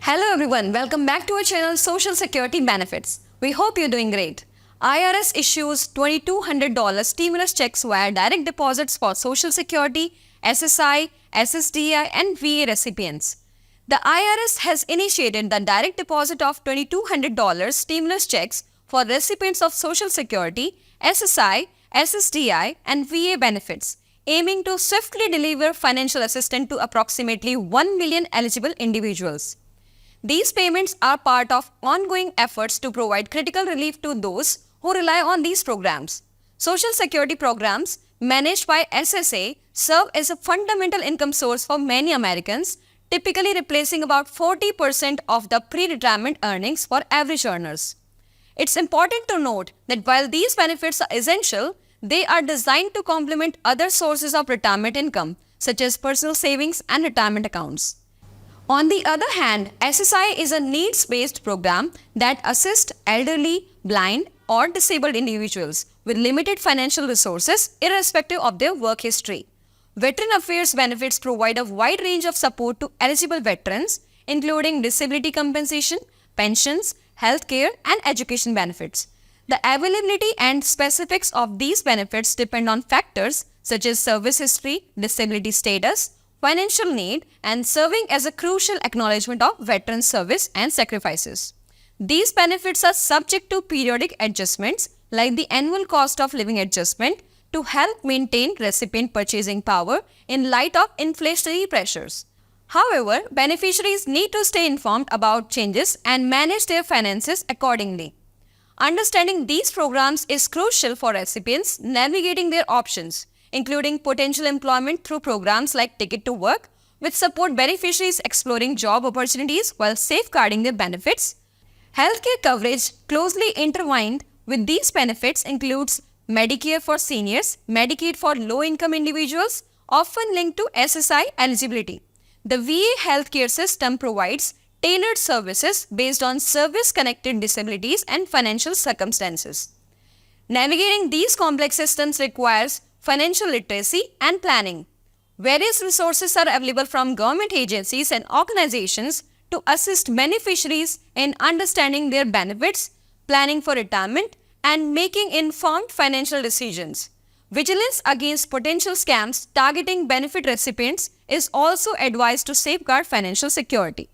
Hello everyone, welcome back to our channel Social Security Benefits. We hope you're doing great. IRS issues $2,200 stimulus checks via direct deposits for Social Security, SSI, SSDI and VA recipients. The IRS has initiated the direct deposit of $2,200 stimulus checks for recipients of Social Security, SSI, SSDI and VA benefits, aiming to swiftly deliver financial assistance to approximately 1 million eligible individuals. These payments are part of ongoing efforts to provide critical relief to those who rely on these programs. Social Security programs managed by SSA serve as a fundamental income source for many Americans, typically replacing about 40% of the pre-retirement earnings for average earners. It's important to note that while these benefits are essential, they are designed to complement other sources of retirement income, such as personal savings and retirement accounts. On the other hand, SSI is a needs-based program that assists elderly, blind, or disabled individuals with limited financial resources irrespective of their work history. Veteran Affairs benefits provide a wide range of support to eligible veterans, including disability compensation, pensions, healthcare, and education benefits. The availability and specifics of these benefits depend on factors such as service history, disability status, financial need, and serving as a crucial acknowledgement of veteran service and sacrifices. These benefits are subject to periodic adjustments like the annual cost of living adjustment to help maintain recipient purchasing power in light of inflationary pressures. However, beneficiaries need to stay informed about changes and manage their finances accordingly. Understanding these programs is crucial for recipients navigating their options, including potential employment through programs like Ticket to Work, which support beneficiaries exploring job opportunities while safeguarding their benefits. Healthcare coverage closely intertwined with these benefits includes Medicare for seniors, Medicaid for low-income individuals, often linked to SSI eligibility. The VA healthcare system provides tailored services based on service-connected disabilities and financial circumstances. Navigating these complex systems requires financial literacy and planning. Various resources are available from government agencies and organizations to assist beneficiaries in understanding their benefits, planning for retirement, and making informed financial decisions. Vigilance against potential scams targeting benefit recipients is also advised to safeguard financial security.